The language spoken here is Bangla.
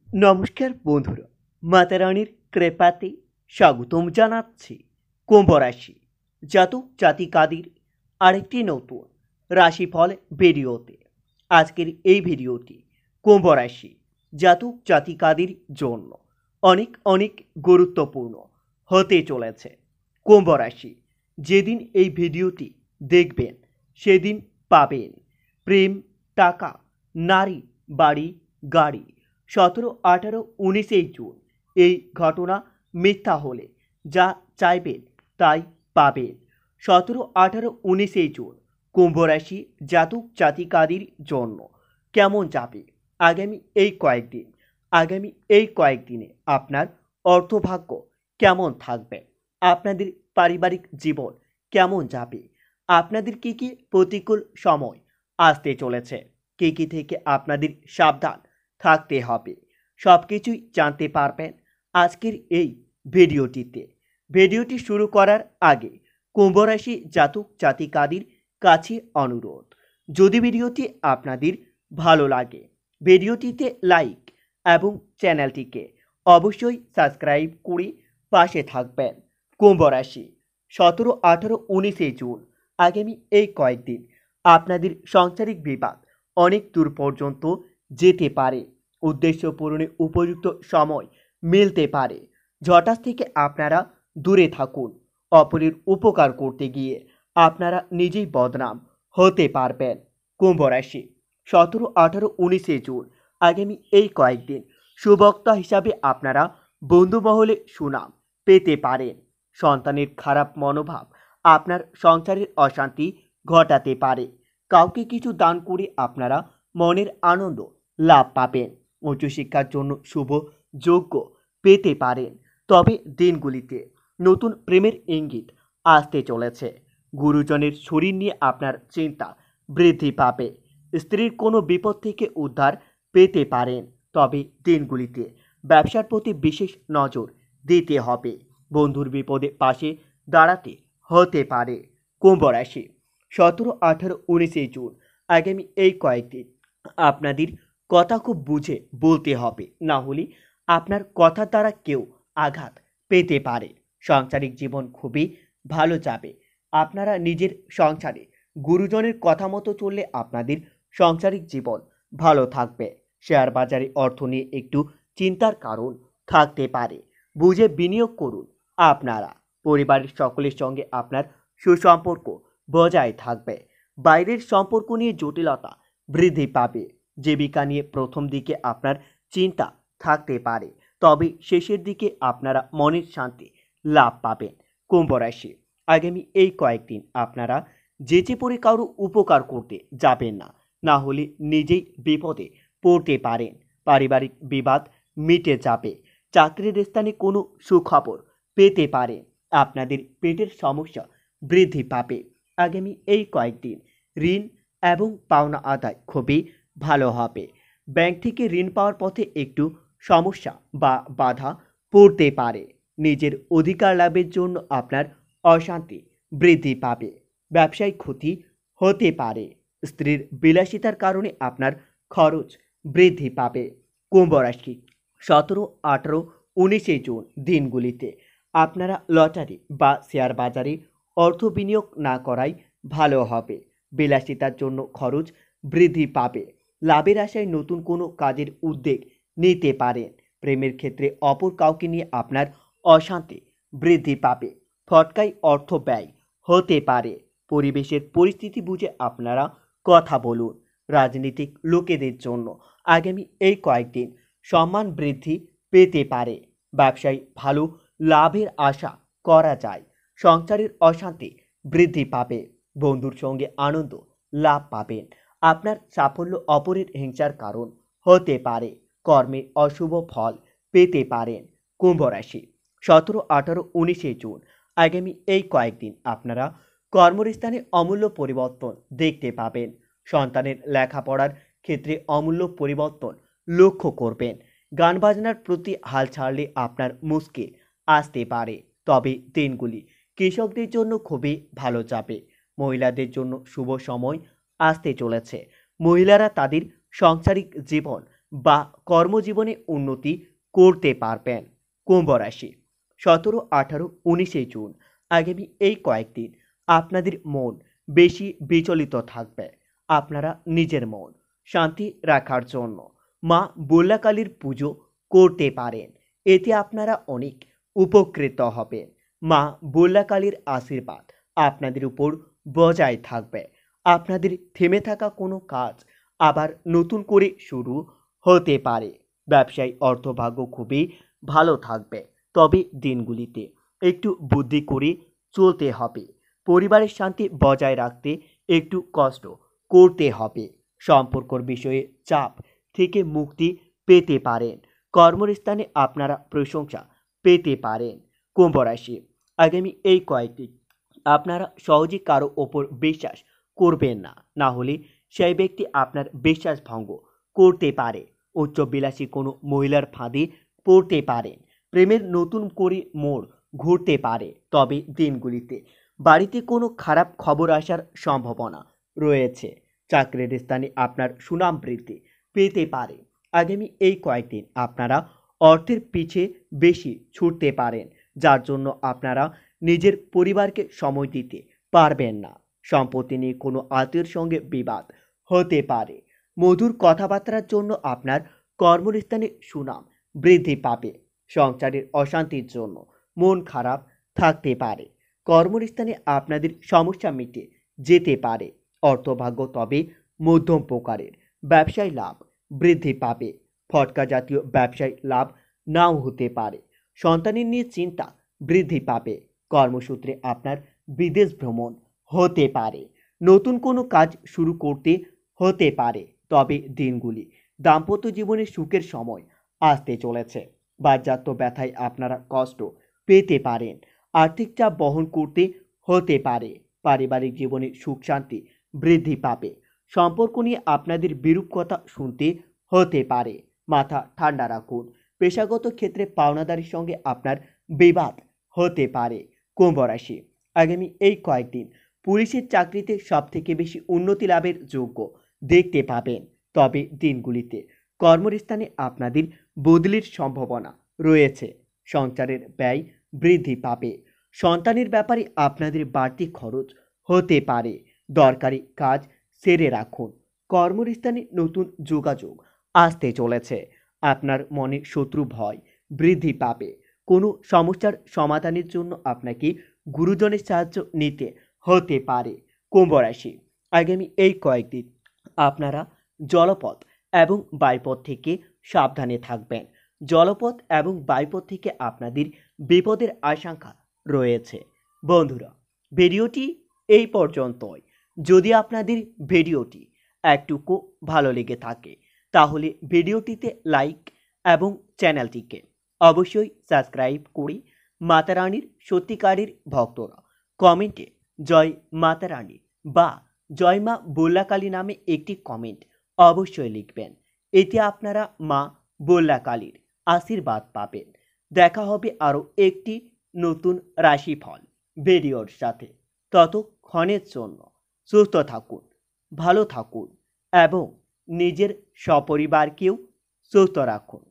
নমস্কার বন্ধুরা, মাতা রানীর কৃপাতে স্বাগতম জানাচ্ছি কুম্ভ রাশি জাতক জাতিকাদের আরেকটি নতুন রাশিফল ভিডিওতে। আজকের এই ভিডিওটি কুম্ভ রাশি জাতক জাতিকাদের জন্য অনেক অনেক গুরুত্বপূর্ণ হতে চলেছে। কুম্ভ রাশি যেদিন এই ভিডিওটি দেখবেন সেদিন পাবেন প্রেম, টাকা, নারী, বাড়ি, গাড়ি। 17, 18, 19 জুন এই ঘটনা মিথ্যা হলে যা চাইবেন তাই পাবেন। 17, 18, 19 জুন কুম্ভ রাশি জাতক জাতিকাদের জন্য কেমন যাবে আগামী এই কয়েকদিনে আপনার অর্থভাগ্য কেমন থাকবে, আপনাদের পারিবারিক জীবন কেমন যাবে, আপনাদের কী কী প্রতিকূল সময় আসতে চলেছে, কী থেকে আপনাদের সাবধান থাকতে হবে, সব কিছুই জানতে পারবেন আজকের এই ভিডিওটিতে। ভিডিওটি শুরু করার আগে কুম্ভ রাশি জাতক জাতিকাদের কাছে অনুরোধ, যদি ভিডিওটি আপনাদের ভালো লাগে ভিডিওটিতে লাইক এবং চ্যানেলটিকে অবশ্যই সাবস্ক্রাইব করে পাশে থাকবেন। কুম্ভ রাশি 17, 18, 19 জুন আগামী এই কয়েকদিন আপনাদের সাংসারিক বিবাদ অনেক দূর পর্যন্ত যেতে পারে। উদ্দেশ্য পূরণে উপযুক্ত সময় মিলতে পারে। ঝটাস থেকে আপনারা দূরে থাকুন। অপরের উপকার করতে গিয়ে আপনারা নিজেই বদনাম হতে পারবেন। কুম্ভ রাশি 17, 18, 19 জুন আগামী এই কয়েকদিন সুবক্তা হিসাবে আপনারা বন্ধুমহলে সুনাম পেতে পারেন। সন্তানের খারাপ মনোভাব আপনার সংসারের অশান্তি ঘটাতে পারে। কাউকে কিছু দান করে আপনারা মনের আনন্দ লাভ পাবেন। উচ্চশিক্ষার জন্য শুভ যোগ্য পেতে পারেন। তবে দিনগুলিতে নতুন প্রেমের ইঙ্গিত আসতে চলেছে। গুরুজনের শরীর নিয়ে আপনার চিন্তা বৃদ্ধি পাবে। স্ত্রীর কোনো বিপদ থেকে উদ্ধার পেতে পারেন। তবে দিনগুলিতে ব্যবসার প্রতি বিশেষ নজর দিতে হবে। বন্ধুর বিপদে পাশে দাঁড়াতে হতে পারে। কুম্ভ রাশি 17, 18, 19 জুন আগামী এই কয়েকদিন আপনাদের কথা খুব বুঝে বলতে হবে, না হলে আপনার কথার দ্বারা কেউ আঘাত পেতে পারে। সাংসারিক জীবন খুবই ভালো যাবে। আপনারা নিজের সংসারে গুরুজনের কথা মতো চললে আপনাদের সাংসারিক জীবন ভালো থাকবে। শেয়ার বাজারে অর্থ নিয়ে একটু চিন্তার কারণ থাকতে পারে। বুঝে বিনিয়োগ করুন। আপনারা পরিবারের সকলের সঙ্গে আপনার সুসম্পর্ক বজায় থাকবে। বাইরের সম্পর্ক নিয়ে জটিলতা বৃদ্ধি পাবে। জীবিকা নিয়ে প্রথম দিকে আপনার চিন্তা থাকতে পারে, তবে শেষের দিকে আপনারা মনের শান্তি লাভ পাবেন। কুম্ভ রাশি আগামী এই কয়েকদিন আপনারা যেচে পড়ে কারো উপকার করতে যাবেন না, না হলে নিজেই বিপদে পড়তে পারেন। পারিবারিক বিবাদ মিটে যাবে। চাকরির স্থানে কোনো সুখবর পেতে পারেন। আপনাদের পেটের সমস্যা বৃদ্ধি পাবে। আগামী এই কয়েকদিন ঋণ এবং পাওনা আদায় খুবই ভালো হবে। ব্যাংক থেকে ঋণ পাওয়ার পথে একটু সমস্যা বা বাধা পড়তে পারে। নিজের অধিকার লাভের জন্য আপনার অশান্তি বৃদ্ধি পাবে। ব্যবসায় ক্ষতি হতে পারে। স্ত্রীর বিলাসিতার কারণে আপনার খরচ বৃদ্ধি পাবে। কুম্ভ রাশি 17, 18, 19 জুন দিনগুলিতে আপনারা লটারি বা শেয়ার বাজারে অর্থ বিনিয়োগ না করাই ভালো হবে। বিলাসিতার জন্য খরচ বৃদ্ধি পাবে। লাভের আশায় নতুন কোনো কাজের উদ্যোগ নিতে পারেন। প্রেমের ক্ষেত্রে অপর কাউকে নিয়ে আপনার অশান্তি বৃদ্ধি পাবে। ফটকায় অর্থ ব্যয় হতে পারে। পরিবেশের পরিস্থিতি বুঝে আপনারা কথা বলুন। রাজনীতিক লোকেদের জন্য আগামী এই কয়েকদিন সম্মান বৃদ্ধি পেতে পারে। ব্যবসায় ভালো লাভের আশা করা যায়। সংসারের অশান্তি বৃদ্ধি পাবে। বন্ধুর সঙ্গে আনন্দ লাভ পাবেন। আপনার সাফল্য অপরের হিংসার কারণ হতে পারে। কর্মে অশুভ ফল পেতে পারেন। কুম্ভ রাশি 17, 18, 19 জুন আগামী এই কয়েকদিন আপনারা কর্মস্থানে অমূল্য পরিবর্তন দেখতে পাবেন। সন্তানের লেখাপড়ার ক্ষেত্রে অমূল্য পরিবর্তন লক্ষ্য করবেন। গান বাজনার প্রতি হাল ছাড়লে আপনার মুশকিল আসতে পারে। তবে দিনগুলি কৃষকদের জন্য খুবই ভালো যাবে। মহিলাদের জন্য শুভ সময় আসতে চলেছে। মহিলারা তাদের সাংসারিক জীবন বা কর্মজীবনে উন্নতি করতে পারবেন। কুম্ভ রাশি 17, 18, 19 জুন আগামী এই কয়েকদিন আপনাদের মন বেশি বিচলিত থাকবে। আপনারা নিজের মন শান্তি রাখার জন্য মা বুল্লাকালীর পুজো করতে পারেন। এতে আপনারা অনেক উপকৃত হবেন। মা বুল্লাকালীর আশীর্বাদ আপনাদের উপর বজায় থাকবে। আপনাদের থেমে থাকা কোনো কাজ আবার নতুন করে শুরু হতে পারে। ব্যবসায় অর্থভাগ্য খুবই ভালো থাকবে, তবে দিনগুলিতে একটু বুদ্ধি করে চলতে হবে। পরিবারের শান্তি বজায় রাখতে একটু কষ্ট করতে হবে। সম্পর্কর বিষয়ে চাপ থেকে মুক্তি পেতে পারেন। কর্মস্থানে আপনারা প্রশংসা পেতে পারেন। কুম্ভ রাশি আগামী এই কয়েকদিন আপনারা সহজে কারো ওপর বিশ্বাস করবেন না, না হলে সেই ব্যক্তি আপনার বিশ্বাস ভঙ্গ করতে পারে। উচ্চবিলাসী কোনো মহিলার ফাঁদে পড়তে পারেন। প্রেমের নতুন করে মোড় ঘুরতে পারে, তবে দিনগুলিতে বাড়িতে কোনো খারাপ খবর আসার সম্ভাবনা রয়েছে। চাকরির স্থানে আপনার সুনাম বৃদ্ধি পেতে পারে। আগামী এই কয়েকদিন আপনারা অর্থের পিছে বেশি ছুটতে পারেন, যার জন্য আপনারা নিজের পরিবারকে সময় দিতে পারবেন না। সম্পত্তি নিয়ে কোনো আত্মীয়ের সঙ্গে বিবাদ হতে পারে। মধুর কথাবার্তার জন্য আপনার কর্মস্থানে সুনাম বৃদ্ধি পাবে। সংসারের অশান্তির জন্য মন খারাপ থাকতে পারে। কর্মস্থানে আপনাদের সমস্যা মিটে যেতে পারে। অর্থভাগ্য তবে মধ্যম প্রকারের। ব্যবসায় লাভ বৃদ্ধি পাবে। ফটকা জাতীয় ব্যবসায় লাভ নাও হতে পারে। সন্তানের নিয়ে চিন্তা বৃদ্ধি পাবে। কর্মসূত্রে আপনার বিদেশ ভ্রমণ হতে পারে। নতুন কোনো কাজ শুরু করতে হতে পারে, তবে দিনগুলি দাম্পত্য জীবনে সুখের সময় আসতে চলেছে। বাতজাত ব্যথায় আপনারা কষ্ট পেতে পারেন। আর্থিক চাপ বহন করতে হতে পারে। পারিবারিক জীবনে সুখ শান্তি বৃদ্ধি পাবে। সম্পর্ক নিয়ে আপনাদের বিরূপ কথা শুনতে হতে পারে। মাথা ঠান্ডা রাখুন। পেশাগত ক্ষেত্রে পাওনাদারির সঙ্গে আপনার বিবাদ হতে পারে। কুম্ভ রাশি আগামী এই কয়েকদিন পুলিশের চাকরিতে সবথেকে বেশি উন্নতি লাভের যোগ্য দেখতে পাবেন, তবে দিনগুলিতে কর্মস্থানে আপনাদের বদলির সম্ভাবনা রয়েছে। সঞ্চারের ব্যয় বৃদ্ধি পাবে। সন্তানের ব্যাপারে আপনাদের বাড়তি খরচ হতে পারে। দরকারি কাজ সেরে রাখুন। কর্মস্থানে নতুন যোগাযোগ আসতে চলেছে। আপনার মনে শত্রু ভয় বৃদ্ধি পাবে। কোনো সমস্যার সমাধানের জন্য আপনাকে গুরুজনের সাহায্য নিতে হতে পারে। কুম্ভ রাশি আগামী এই কয়েকদিন আপনারা জলপথ এবং বায়ুপথ থেকে সাবধানে থাকবেন। জলপথ এবং বায়ুপথ থেকে আপনাদের বিপদের আশঙ্কা রয়েছে। বন্ধুরা, ভিডিওটি এই পর্যন্তই। যদি আপনাদের ভিডিওটি একটুকু ভালো লেগে থাকে তাহলে ভিডিওটিতে লাইক এবং চ্যানেলটিকে অবশ্যই সাবস্ক্রাইব করে মাতা রানীর সত্যিকারের ভক্তরা কমেন্টে জয় মাতা রানী বা জয় মা বুল্লাকালী নামে একটি কমেন্ট অবশ্যই লিখবেন। এতে আপনারা মা বুল্লাকালীর আশীর্বাদ পাবেন। দেখা হবে আরও একটি নতুন রাশিফল ভিডিওর সাথে। ততক্ষণের জন্য সুস্থ থাকুন, ভালো থাকুন এবং নিজের সপরিবারকেও সুস্থ রাখুন।